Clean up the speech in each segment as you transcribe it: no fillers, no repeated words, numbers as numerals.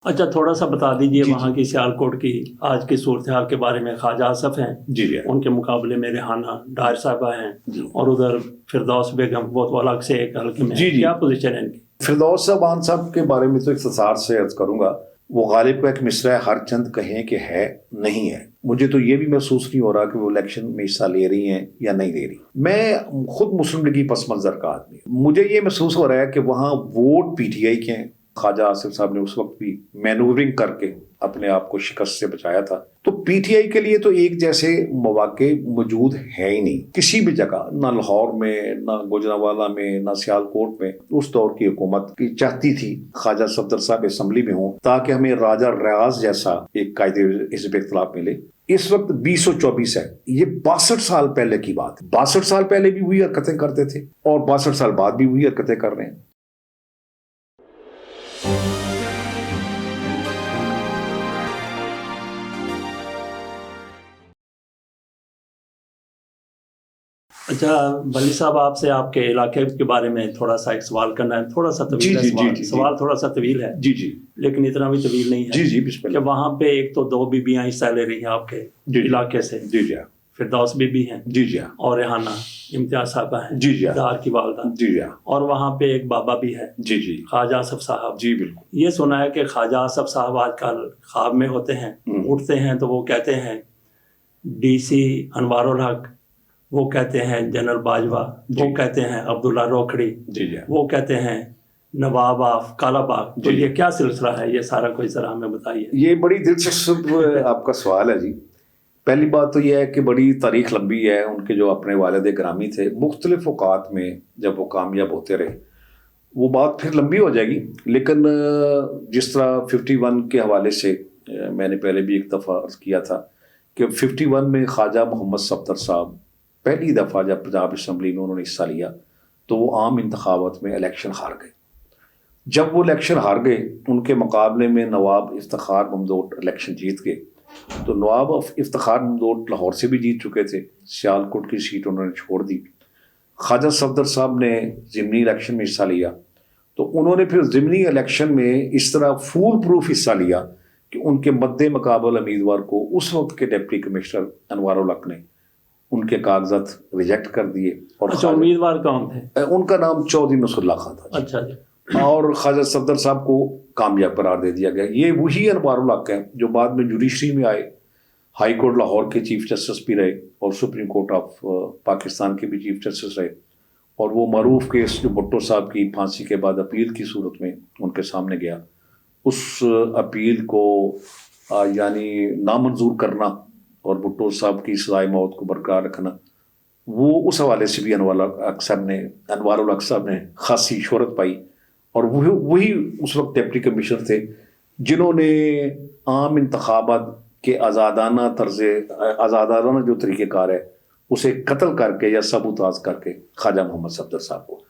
اچھا تھوڑا سا بتا دیجئے جی وہاں کی سیالکوٹ کی آج کی صورتحال کے بارے میں. خواجہ آصف ہیں جی جی ان کے مقابلے میں ریحانہ ڈار صاحبہ ہیں جی اور ادھر فردوس بیگم وہ الگ سے ایک حلقے میں. جی جی کیا پوزیشن ہے ان کی؟ فردوس صاحب صاحب کے بارے میں تو اختصار سے عرض کروں گا. وہ غالب کا ایک مصرع ہے ہر چند کہیں کہ ہے نہیں ہے. مجھے تو یہ بھی محسوس نہیں ہو رہا کہ وہ الیکشن میں حصہ لے رہی ہیں یا نہیں لے رہی. میں خود مسلم لیگی پس منظر کا آدمی ہوں. مجھے یہ محسوس ہو رہا ہے کہ وہاں ووٹ پی ٹی آئی کے ہیں. خواجہ آصف صاحب نے اس وقت بھی مینورنگ کر کے اپنے آپ کو شکست سے بچایا تھا. تو پی ٹی آئی کے لیے تو ایک جیسے مواقع موجود ہے ہی نہیں کسی بھی جگہ، نہ لاہور میں، نہ گوجرانوالہ میں، نہ سیالکوٹ میں. اس دور کی حکومت کی چاہتی تھی خواجہ صفدر صاحب اسمبلی میں ہوں تاکہ ہمیں راجہ ریاض جیسا ایک قائد حزب اختلاف ملے. اس وقت 2024 ہے، یہ 62 سال پہلے کی بات ہے. 62 سال پہلے بھی وہی حرکتیں کرتے تھے اور 62 سال بعد بھی وہی حرکتیں کر رہے ہیں. اچھا ولی صاحب آپ سے آپ کے علاقے کے بارے میں تھوڑا سا ایک سوال کرنا ہے. تھوڑا سا طویل ہے سوال تھوڑا سا طویل ہے جی جی لیکن اتنا بھی طویل نہیں ہے. جی جی بسم کہ اللہ. وہاں پہ ایک تو 2 بیویاں حصہ لے رہی ہیں آپ کے علاقے سے. جی جی فردوس بی بی ہیں جی جی اور ریحانہ امتیاز صاحبہ ہیں جی جی دار کی والدہ. جی جی اور وہاں پہ ایک بابا بھی ہے جی جی خواجہ آصف صاحب. جی بالکل. یہ سنا ہے کہ خواجہ آصف صاحب آج کل خواب میں ہوتے ہیں، اٹھتے ہیں تو وہ کہتے ہیں ڈی سی انوار الحق، وہ کہتے ہیں جنرل باجوہ، وہ کہتے ہیں عبداللہ روکھڑی، جی جی وہ کہتے ہیں نواب آف کالا باغ. تو یہ کیا سلسلہ ہے؟ یہ سارا کوئی ذرا ہمیں بتائیے. یہ بڑی دلچسپ آپ کا سوال ہے جی. پہلی بات تو یہ ہے کہ بڑی تاریخ لمبی ہے. ان کے جو اپنے والد گرامی تھے مختلف اوقات میں جب وہ کامیاب ہوتے رہے، وہ بات پھر لمبی ہو جائے گی. لیکن جس طرح 51 کے حوالے سے میں نے پہلے بھی ایک دفعہ عرض کیا تھا کہ 51 میں خواجہ محمد صفدر صاحب پہلی دفعہ جب پنجاب اسمبلی میں انہوں نے حصہ لیا تو وہ عام انتخابات میں الیکشن ہار گئے. جب وہ الیکشن ہار گئے ان کے مقابلے میں نواب افتخار ممدوٹ الیکشن جیت گئے. تو نواب افتخار ممدوٹ لاہور سے بھی جیت چکے تھے، سیالکوٹ کی سیٹ انہوں نے چھوڑ دی. خواجہ صفدر صاحب نے ضمنی الیکشن میں حصہ لیا تو انہوں نے پھر ضمنی الیکشن میں اس طرح فول پروف حصہ لیا کہ ان کے مد مقابل امیدوار کو اس وقت کے ڈپٹی کمشنر انوار الحق نے ان کے کاغذات ریجیکٹ کر دیے. اور امیدوار کون تھے؟ ان کا نام چودھری نصر اللہ خان تھا. اچھا جی. اور خواجہ صفدر صاحب کو کامیاب قرار دے دیا گیا. یہ وہی انوار الحق ہیں جو بعد میں جوڈیشری میں آئے، ہائی کورٹ لاہور کے چیف جسٹس بھی رہے اور سپریم کورٹ آف پاکستان کے بھی چیف جسٹس رہے. اور وہ معروف کیس جو بھٹو صاحب کی پھانسی کے بعد اپیل کی صورت میں ان کے سامنے گیا، اس اپیل کو یعنی نامنظور کرنا اور بھٹو صاحب کی سزائے موت کو برقرار رکھنا، وہ اس حوالے سے بھی انوار الحق صاحب نے خاصی شہرت پائی. اور وہی اس وقت ڈپٹی کمشنر تھے جنہوں نے عام انتخابات کے آزادانہ جو طریقہ کار ہے اسے قتل کر کے یا سبوتاز کر کے خواجہ محمد صفدر صاحب کو.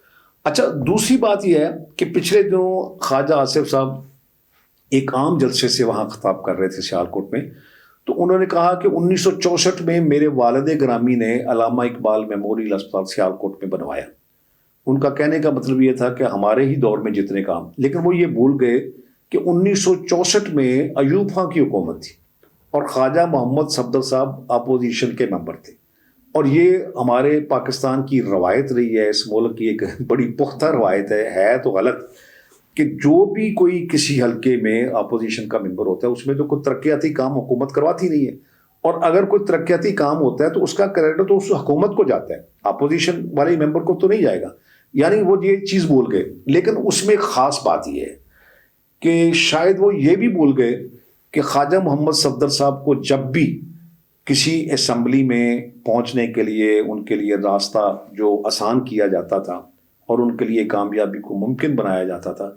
اچھا دوسری بات یہ ہے کہ پچھلے دنوں خواجہ آصف صاحب ایک عام جلسے سے وہاں خطاب کر رہے تھے سیالکوٹ میں، تو انہوں نے کہا کہ 1964 میں میرے والد گرامی نے علامہ اقبال میموریل اسپتال سیالکوٹ میں بنوایا. ان کا کہنے کا مطلب یہ تھا کہ ہمارے ہی دور میں جتنے کام، لیکن وہ یہ بھول گئے کہ 1964 میں ایوب خان کی حکومت تھی اور خواجہ محمد صفدر صاحب اپوزیشن کے ممبر تھے. اور یہ ہمارے پاکستان کی روایت رہی ہے، اس ملک کی ایک بڑی پختہ روایت ہے تو غلط، کہ جو بھی کوئی کسی حلقے میں اپوزیشن کا ممبر ہوتا ہے اس میں تو کوئی ترقیاتی کام حکومت کرواتی نہیں ہے، اور اگر کوئی ترقیاتی کام ہوتا ہے تو اس کا کریڈٹ تو اس حکومت کو جاتا ہے، اپوزیشن والے ممبر کو تو نہیں جائے گا. یعنی وہ یہ چیز بھول گئے. لیکن اس میں خاص بات یہ ہے کہ شاید وہ یہ بھی بھول گئے کہ خواجہ محمد صفدر صاحب کو جب بھی کسی اسمبلی میں پہنچنے کے لیے ان کے لیے راستہ جو آسان کیا جاتا تھا اور ان کے لیے کامیابی کو ممکن بنایا جاتا تھا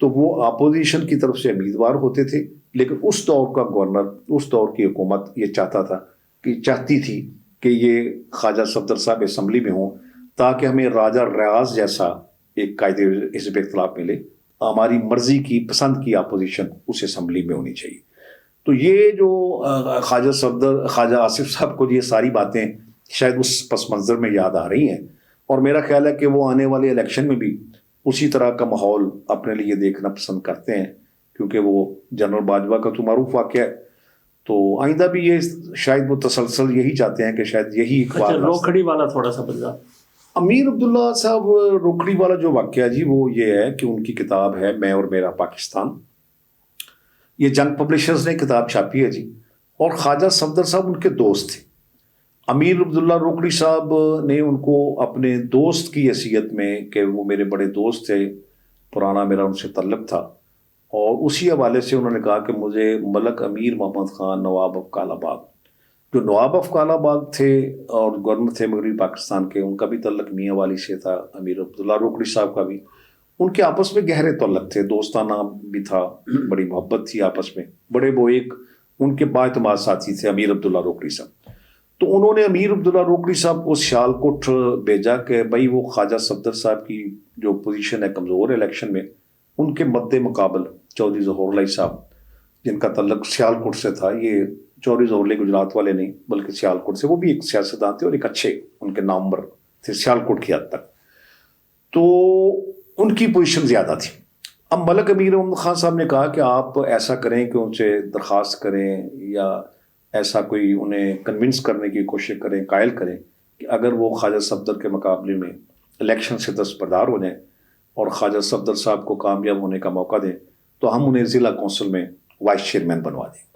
تو وہ اپوزیشن کی طرف سے امیدوار ہوتے تھے. لیکن اس دور کا گورنر، اس دور کی حکومت یہ چاہتی تھی کہ یہ خواجہ صفدر صاحب اسمبلی میں ہوں تاکہ ہمیں راجہ ریاض جیسا ایک قائد حزب اختلاف ملے. ہماری مرضی کی پسند کی اپوزیشن اس اسمبلی میں ہونی چاہیے. تو یہ جو خواجہ آصف صاحب کو یہ ساری باتیں شاید اس پس منظر میں یاد آ رہی ہیں، اور میرا خیال ہے کہ وہ آنے والے الیکشن میں بھی اسی طرح کا ماحول اپنے لیے دیکھنا پسند کرتے ہیں کیونکہ وہ جنرل باجوہ کا تو معروف واقعہ ہے. تو آئندہ بھی یہ شاید وہ تسلسل یہی چاہتے ہیں کہ شاید یہی روکھڑی والا تھوڑا سا بتا. امیر عبداللہ صاحب روکھڑی والا جو واقعہ جی وہ یہ ہے کہ ان کی کتاب ہے میں اور میرا پاکستان. یہ جنگ پبلشرز نے کتاب چھاپی ہے جی. اور خواجہ صفدر صاحب ان کے دوست تھے. امیر عبداللہ روکھڑی صاحب نے ان کو اپنے دوست کی حیثیت میں کہ وہ میرے بڑے دوست تھے, پرانا میرا ان سے تعلق تھا, اور اسی حوالے سے انہوں نے کہا کہ مجھے ملک امیر محمد خان نواب آف کالا باغ, جو نواب آف کالا باغ تھے اور گورنر تھے مغربی پاکستان کے, ان کا بھی تعلق میاں والی سے تھا, امیر عبداللہ روکھڑی صاحب کا بھی. ان کے آپس میں گہرے تعلق تھے, دوستانہ بھی تھا, بڑی محبت تھی آپس میں. بڑے وہ ایک ان کے با اعتماد ساتھی تھے امیر عبداللہ روکھڑی صاحب. تو انہوں نے امیر عبداللہ روکھڑی صاحب کو سیالکوٹ بھیجا کہ بھائی وہ خواجہ صفدر صاحب کی جو پوزیشن ہے کمزور الیکشن میں, ان کے مد مقابل چودھری ظہور اللہ صاحب جن کا تعلق سیالکوٹ سے تھا. یہ چودھری ظہور اللہ گجرات والے نہیں بلکہ سیالکوٹ سے, وہ بھی ایک سیاستدان تھے اور ایک اچھے ان کے نامور تھے سیالکوٹ کی حد تک. تو ان کی پوزیشن زیادہ تھی. اب ملک امیر محمد خان صاحب نے کہا کہ آپ ایسا کریں کہ ان سے درخواست کریں یا ایسا کوئی انہیں کنونس کرنے کی کوشش کریں, قائل کریں کہ اگر وہ خواجہ صفدر کے مقابلے میں الیکشن سے دستبردار ہو جائیں اور خواجہ صفدر صاحب کو کامیاب ہونے کا موقع دیں تو ہم انہیں ضلع کونسل میں وائس چیئرمین بنوا دیں.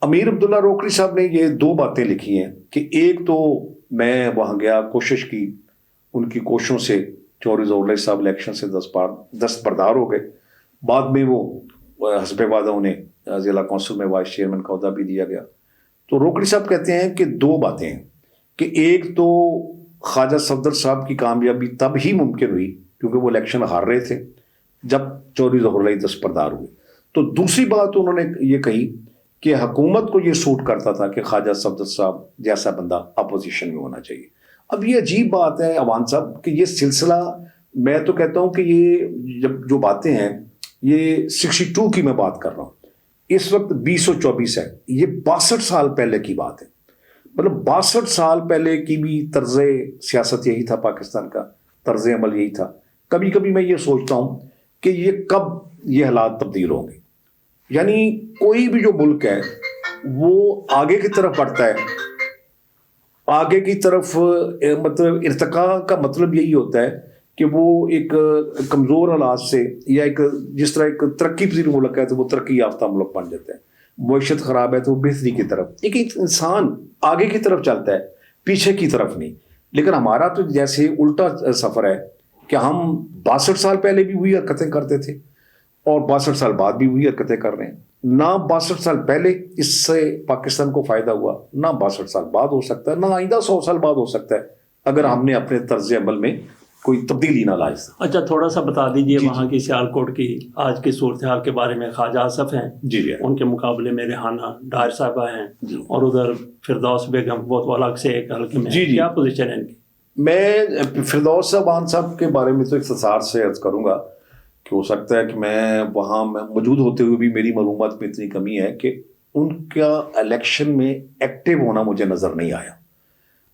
امیر عبداللہ روکھڑی صاحب نے یہ دو باتیں لکھی ہیں کہ ایک تو میں وہاں گیا, کوشش کی, ان کی کوششوں سے چودھری ظہور اللہ صاحب الیکشن سے دستبردار ہو گئے. بعد میں وہ حسب وعدہ انہیں ضلع کونسل میں وائس چیئرمین کا عہدہ بھی دیا گیا. تو روکھڑی صاحب کہتے ہیں کہ دو باتیں ہیں کہ ایک تو خواجہ صفدر صاحب کی کامیابی تب ہی ممکن ہوئی کیونکہ وہ الیکشن ہار رہے تھے جب چودھری ظہور اللہ دستبردار ہوئے. تو دوسری بات انہوں نے یہ کہی کہ حکومت کو یہ سوٹ کرتا تھا کہ خواجہ صفدر صاحب جیسا بندہ اپوزیشن میں ہونا چاہیے. اب یہ عجیب بات ہے عوان صاحب کہ یہ سلسلہ, میں تو کہتا ہوں کہ یہ جب جو باتیں ہیں یہ 62 کی میں بات کر رہا ہوں, اس وقت 2024 ہے, یہ 62 سال پہلے کی بات ہے. مطلب 62 سال پہلے کی بھی طرز سیاست یہی تھا, پاکستان کا طرز عمل یہی تھا. کبھی کبھی میں یہ سوچتا ہوں کہ یہ کب یہ حالات تبدیل ہوں گے. یعنی کوئی بھی جو ملک ہے وہ آگے کی طرف بڑھتا ہے, آگے کی طرف مطلب ارتقاء کا مطلب یہی ہوتا ہے کہ وہ ایک کمزور حالات سے یا ایک جس طرح ایک ترقی پذیر ملک ہے تو وہ ترقی یافتہ ملک بن جاتا ہے, معیشت خراب ہے تو وہ بہتری کی طرف, ایک انسان آگے کی طرف چلتا ہے پیچھے کی طرف نہیں. لیکن ہمارا تو جیسے الٹا سفر ہے کہ ہم 62 سال پہلے بھی وہی حرکتیں کرتے تھے اور 62 سال بعد بھی وہی حرکتیں کر رہے ہیں. نہ 62 سال پہلے اس سے پاکستان کو فائدہ ہوا, نہ 62 سال بعد ہو سکتا ہے, نہ آئندہ 100 سال بعد ہو سکتا ہے اگر ہم نے اپنے طرز عمل میں کوئی تبدیلی نہ لائی. اچھا تھوڑا سا بتا دیجئے وہاں کی سیالکوٹ کی آج کی صورتحال کے بارے میں. خواجہ آصف ہیں جی, ان کے مقابلے میں ریحانہ ڈار صاحبہ ہیں اور ادھر فردوس بیگم, وہ تو الگ سے ایک حلقے میں. کیا پوزیشن ہے ان کی؟ میں فردوس صاحب صاحب کے بارے میں تو اختصار سے عرض کروں گا کہ ہو سکتا ہے کہ میں وہاں موجود ہوتے ہوئے بھی میری معلومات میں اتنی کمی ہے کہ ان کا الیکشن میں ایکٹیو ہونا مجھے نظر نہیں آیا.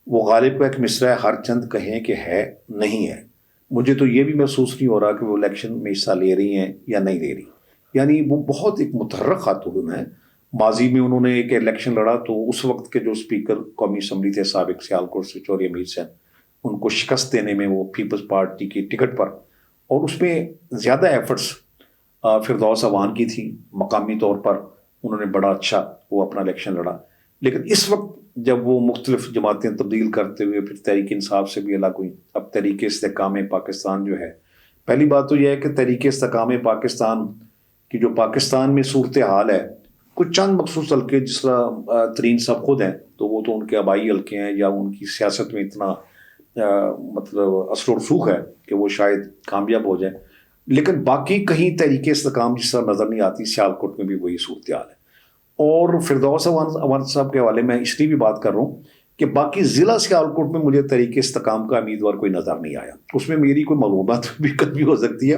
وہ غالب کا ایک مصرع ہے, ہر چند کہیں کہ ہے نہیں ہے, مجھے تو یہ بھی محسوس نہیں ہو رہا کہ وہ الیکشن میں حصہ لے رہی ہیں یا نہیں لے رہی. یعنی وہ بہت ایک متحرک خاتون ہے. ماضی میں انہوں نے ایک الیکشن لڑا تو اس وقت کے جو اسپیکر قومی اسمبلی تھے سابق سیالکوٹ سے چوری امیر سے, ان کو شکست دینے میں وہ پیپلز پارٹی کی ٹکٹ پر, اور اس میں زیادہ ایفرٹس فردوس عوان کی تھی. مقامی طور پر انہوں نے بڑا اچھا وہ اپنا الیکشن لڑا. لیکن اس وقت جب وہ مختلف جماعتیں تبدیل کرتے ہوئے پھر تحریک انصاف سے بھی الگ ہوئی, اب تحریک استحکام پاکستان جو ہے, پہلی بات تو یہ ہے کہ تحریک استحکام پاکستان کی جو پاکستان میں صورتحال ہے, کچھ چند مخصوص حلقے جس طرح ترین صاحب خود ہیں تو وہ تو ان کے آبائی حلقے ہیں یا ان کی سیاست میں اتنا مطلب اثر و رسوخ ہے کہ وہ شاید کامیاب ہو جائیں. لیکن باقی کہیں تحریک استحکام جس طرح نظر نہیں آتی, سیالکوٹ میں بھی وہی صورتحال ہے. اور فردوس عوان صاحب کے حوالے میں اس لیے بھی بات کر رہا ہوں کہ باقی ضلع سیالکوٹ میں مجھے تحریک استحکام کا امیدوار کوئی نظر نہیں آیا. اس میں میری کوئی معلومات بھی کمی ہو سکتی ہے,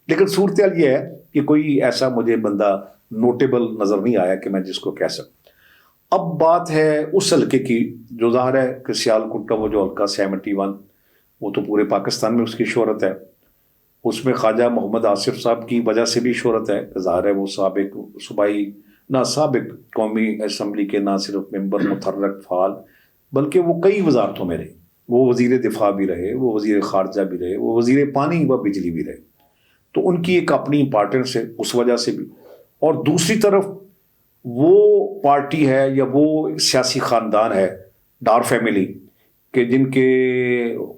لیکن صورتحال یہ ہے کہ کوئی ایسا مجھے بندہ نوٹیبل نظر نہیں آیا کہ میں جس کو کہہ سکوں. اب بات ہے اس حلقے کی جو ظاہر ہے کہ سیالکوٹ کا وہ جو حلقہ 71, وہ تو پورے پاکستان میں اس کی شہرت ہے. اس میں خواجہ محمد آصف صاحب کی وجہ سے بھی شہرت ہے، ظاہر ہے وہ سابق صوبائی سابق قومی اسمبلی کے نہ صرف ممبر متحرک فعال بلکہ وہ کئی وزارتوں میں رہے، وہ وزیر دفاع بھی رہے، وہ وزیر خارجہ بھی رہے، وہ وزیر پانی و بجلی بھی رہے، تو ان کی ایک اپنی امپارٹنس ہے اس وجہ سے بھی۔ اور دوسری طرف وہ پارٹی ہے یا وہ سیاسی خاندان ہے ڈار فیملی کہ جن کے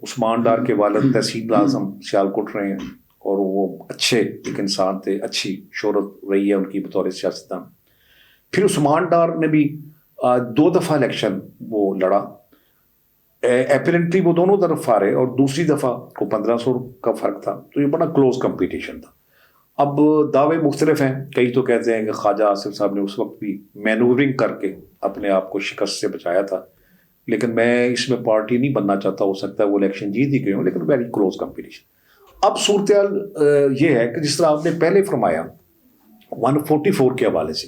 عثمان ڈار کے والد تحصیل اعظم سیالکوٹ رہے ہیں، اور وہ اچھے ایک انسان تھے، اچھی شہرت رہی ہے ان کی بطور سیاستدان۔ پھر عثمان ڈار نے بھی 2 دفعہ الیکشن وہ لڑا، اپیرنٹلی وہ دونوں طرف ہارے، اور دوسری دفعہ کو 1500 کا فرق تھا، تو یہ بڑا کلوز کمپٹیشن تھا۔ اب دعوے مختلف ہیں، کئی تو کہتے ہیں کہ خواجہ آصف صاحب نے اس وقت بھی مینورنگ کر کے اپنے آپ کو شکست سے بچایا تھا، لیکن میں اس میں پارٹی نہیں بننا چاہتا، ہو سکتا ہے وہ الیکشن جیت ہی گئے ہوں، لیکن ویری کلوز کمپٹیشن۔ اب صورتحال یہ ہے کہ جس طرح آپ نے پہلے فرمایا 144 کے حوالے سے،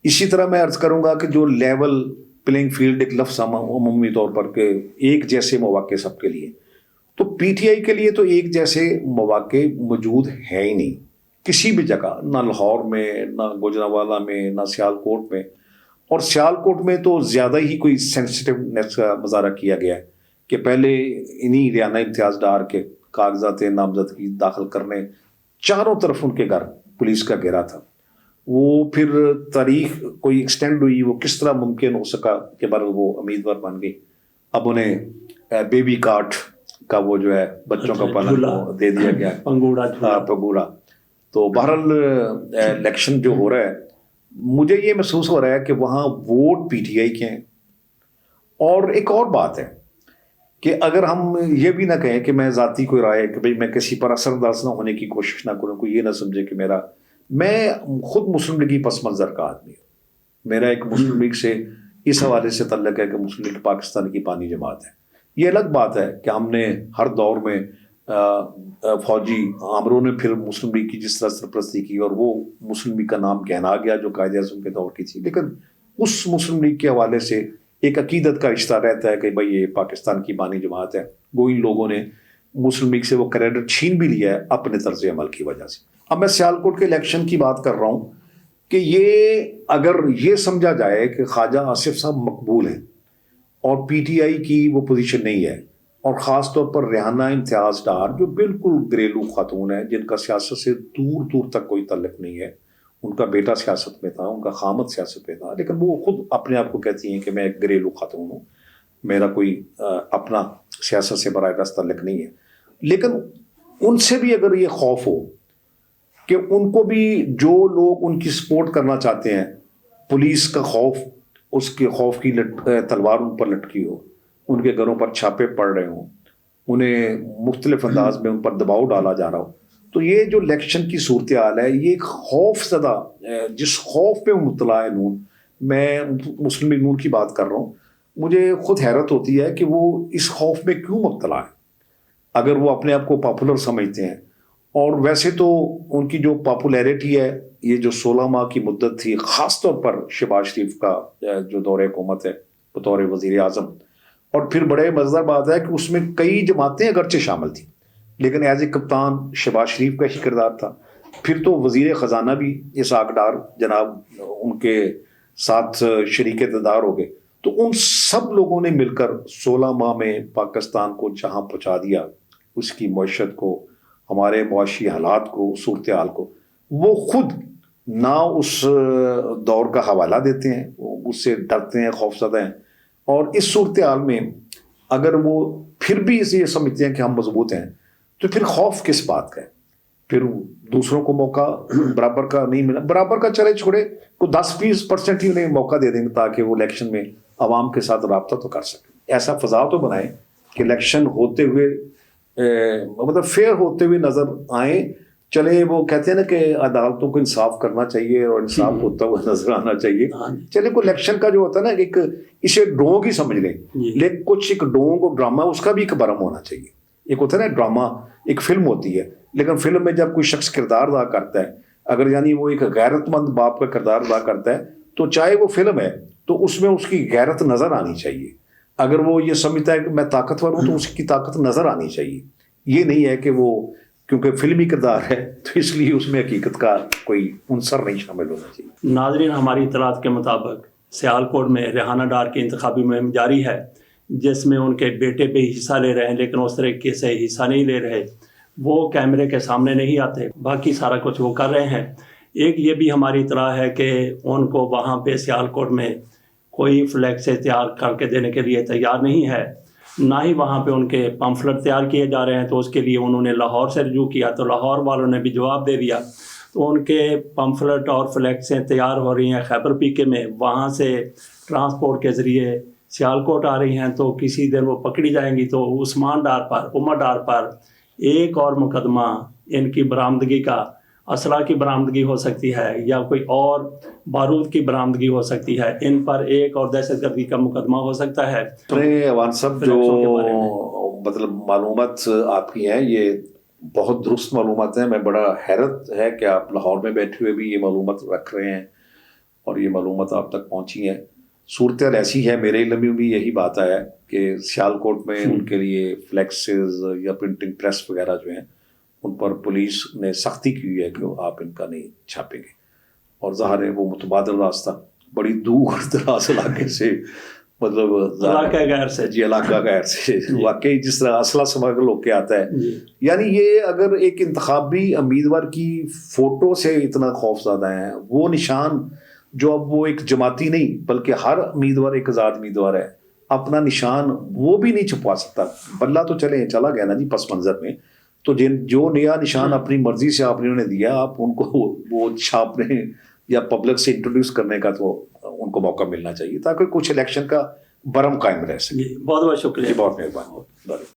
اسی طرح میں عرض کروں گا کہ جو لیول پلینگ فیلڈ ایک لفظ عمومی طور پر کہ ایک جیسے مواقع سب کے لیے، تو پی ٹی آئی کے لیے تو ایک جیسے مواقع موجود ہے ہی نہیں کسی بھی جگہ، نہ لاہور میں، نہ گوجرانوالہ میں، نہ سیالکوٹ میں، اور سیالکوٹ میں تو زیادہ ہی کوئی سینسٹیونیس کا مظاہرہ کیا گیا ہے کہ پہلے انہی ریانہ امتیاز ڈار کے کاغذات نامزدگی داخل کرنے، چاروں طرف ان کے گھر پولیس کا گھیرا تھا، وہ پھر تاریخ کوئی ایکسٹینڈ ہوئی، وہ کس طرح ممکن ہو سکا کہ بر وہ امیدوار بن گئی، اب انہیں بیبی کارٹ کا وہ جو ہے بچوں کا پالن دے دیا گیا، پنگوڑا۔ تو بہرحال الیکشن جو ہو رہا ہے، مجھے یہ محسوس ہو رہا ہے کہ وہاں ووٹ پی ٹی آئی کے ہیں۔ اور ایک اور بات ہے کہ اگر ہم یہ بھی نہ کہیں کہ میں ذاتی کوئی رائے کہ بھئی میں کسی پر اثر انداز نہ ہونے کی کوشش نہ کروں، کوئی یہ نہ سمجھے کہ میں خود مسلم لیگی پس منظر کا آدمی ہوں، میرا ایک مسلم لیگ سے اس حوالے سے تعلق ہے کہ مسلم لیگ پاکستان کی بانی جماعت ہے۔ یہ الگ بات ہے کہ ہم نے ہر دور میں فوجی عامروں نے پھر مسلم لیگ کی جس طرح سرپرستی کی، اور وہ مسلم لیگ کا نام کہنا گیا جو قائد اعظم کے دور کی تھی، لیکن اس مسلم لیگ کے حوالے سے ایک عقیدت کا رشتہ رہتا ہے کہ بھائی یہ پاکستان کی بانی جماعت ہے۔ وہ ان لوگوں نے مسلم لیگ سے وہ کریڈٹ چھین بھی لیا ہے اپنے طرز عمل کی وجہ سے۔ اب میں سیالکوٹ کے الیکشن کی بات کر رہا ہوں کہ یہ اگر یہ سمجھا جائے کہ خواجہ آصف صاحب مقبول ہیں اور پی ٹی آئی کی وہ پوزیشن نہیں ہے، اور خاص طور پر ریحانہ امتیاز ڈار جو بالکل گھریلو خاتون ہے، جن کا سیاست سے دور دور تک کوئی تعلق نہیں ہے، ان کا بیٹا سیاست میں تھا، ان کا خامد سیاست میں تھا، لیکن وہ خود اپنے آپ کو کہتی ہیں کہ میں ایک گھریلو خاتون ہوں، میرا کوئی اپنا سیاست سے براہ راست تعلق نہیں ہے۔ لیکن ان سے بھی اگر یہ خوف ہو کہ ان کو بھی جو لوگ ان کی سپورٹ کرنا چاہتے ہیں، پولیس کا خوف، اس کے خوف کی تلوار ان پر لٹکی ہو، ان کے گھروں پر چھاپے پڑ رہے ہوں، انہیں مختلف انداز میں ان پر دباؤ ڈالا جا رہا ہو، تو یہ جو الیکشن کی صورتحال ہے، یہ ایک خوف زدہ جس خوف پہ مبتلا ہے نون، میں مسلم لیگ نون کی بات کر رہا ہوں، مجھے خود حیرت ہوتی ہے کہ وہ اس خوف میں کیوں مبتلا ہے، اگر وہ اپنے آپ کو پاپولر سمجھتے ہیں۔ اور ویسے تو ان کی جو پاپولیرٹی ہے، یہ جو 16 ماہ کی مدت تھی، خاص طور پر شہباز شریف کا جو دور حکومت ہے بطور وزیر اعظم، اور پھر بڑے مزیدار بات ہے کہ اس میں کئی جماعتیں اگرچہ شامل تھیں، لیکن ایز اے کپتان شہباز شریف کا ہی کردار تھا، پھر تو وزیر خزانہ بھی اسحاق ڈار جناب ان کے ساتھ شریک اقتدار ہو گئے، تو ان سب لوگوں نے مل کر 16 ماہ میں پاکستان کو جہاں پہنچا دیا، اس کی معیشت کو، ہمارے معاشی حالات کو، صورتحال کو، وہ خود نہ اس دور کا حوالہ دیتے ہیں، اس سے ڈرتے ہیں، خوفزدہ ہیں، اور اس صورتحال میں اگر وہ پھر بھی اسے یہ سمجھتے ہیں کہ ہم مضبوط ہیں، تو پھر خوف کس بات کا ہے؟ پھر دوسروں کو موقع برابر کا نہیں ملا، برابر کا چلے چھوڑے کو 10-20% ہی انہیں موقع دے دیں گے تاکہ وہ الیکشن میں عوام کے ساتھ رابطہ تو کر سکیں، ایسا فضا تو بنائیں کہ الیکشن ہوتے ہوئے مطلب فیئر ہوتے ہوئے نظر آئیں۔ چلے وہ کہتے ہیں نا کہ عدالتوں کو انصاف کرنا چاہیے اور انصاف ہوتا ہوا نظر آنا چاہیے، چلے کوئی الیکشن کا جو ہوتا ہے نا ایک اسے ڈونگ ہی سمجھ لیں، لیکن کچھ ایک ڈونگ اور ڈرامہ اس کا بھی ایک برم ہونا چاہیے۔ ایک ہوتا ہے نا ڈرامہ، ایک فلم ہوتی ہے، لیکن فلم میں جب کوئی شخص کردار ادا کرتا ہے، اگر یعنی وہ ایک غیرت مند باپ کا کردار ادا کرتا ہے، تو چاہے وہ فلم ہے تو اس میں اس کی غیرت نظر آنی چاہیے۔ اگر وہ یہ سمجھتا ہے کہ میں طاقتور ہوں تو اس کی طاقت نظر آنی چاہیے، یہ نہیں ہے کہ وہ کیونکہ فلمی کردار ہے تو اس لیے اس میں حقیقت کا کوئی عنصر نہیں شامل ہونا چاہیے. ناظرین، ہماری اطلاعات کے مطابق سیالکوٹ میں ریحانہ ڈار کی انتخابی مہم جاری ہے، جس میں ان کے بیٹے بھی حصہ لے رہے ہیں، لیکن اس طریقے سے حصہ نہیں لے رہے، وہ کیمرے کے سامنے نہیں آتے، باقی سارا کچھ وہ کر رہے ہیں. ایک یہ بھی ہماری اطلاع ہے کہ ان کو وہاں پہ سیالکوٹ میں کوئی فلیکس تیار کر کے دینے کے لیے تیار نہیں ہے، نہ ہی وہاں پہ ان کے پمفلٹ تیار کیے جا رہے ہیں. تو اس کے لیے انہوں نے لاہور سے رجوع کیا تو لاہور والوں نے بھی جواب دے دیا. تو ان کے پمفلٹ اور فلیکسیں تیار ہو رہی ہیں خیبر PK میں، وہاں سے ٹرانسپورٹ کے ذریعے سیالکوٹ آ رہی ہیں. تو کسی دن وہ پکڑی جائیں گی تو عثمان ڈار پر، عمر ڈار پر ایک اور مقدمہ ان کی برآمدگی کا، اسلحہ کی برآمدگی ہو سکتی ہے یا کوئی اور بارود کی برآمدگی ہو سکتی ہے. ان پر ایک اور دہشت گردی کا مقدمہ ہو سکتا ہے. عوان صاحب، جو مطلب معلومات آپ کی ہیں یہ بہت درست معلومات ہیں. میں بڑا حیرت ہے کہ آپ لاہور میں بیٹھے ہوئے بھی یہ معلومات رکھ رہے ہیں اور یہ معلومات آپ تک پہنچی ہیں. صورتحال ایسی ہے، میرے علم میں بھی یہی بات آیا کہ سیالکوٹ میں ان کے لیے فلیکسز یا پرنٹنگ پریس وغیرہ جو ہیں ان پر پولیس نے سختی کی ہے کہ آپ ان کا نہیں چھاپیں گے. اور ظاہر ہے وہ متبادل راستہ بڑی دور دراز علاقے سے، مطلب علاقہ غیر سے، جی علاقہ غیر سے واقعی جس طرح اسلحہ سمگل ہو کے آتا ہے. یعنی یہ اگر ایک انتخابی امیدوار کی فوٹو سے اتنا خوف زدہ ہیں، وہ نشان جو اب وہ ایک جماعتی نہیں بلکہ ہر امیدوار ایک آزاد امیدوار ہے، اپنا نشان وہ بھی نہیں چھپوا سکتا. بلہ تو چلا گیا نا جی پس منظر میں. تو جو نیا نشان اپنی مرضی سے آپ نے دیا، آپ ان کو وہ چھاپنے یا پبلک سے انٹروڈیوس کرنے کا تو ان کو موقع ملنا چاہیے تاکہ کچھ الیکشن کا برم قائم رہ سکے. بہت بہت شکریہ. بہت مہربانی.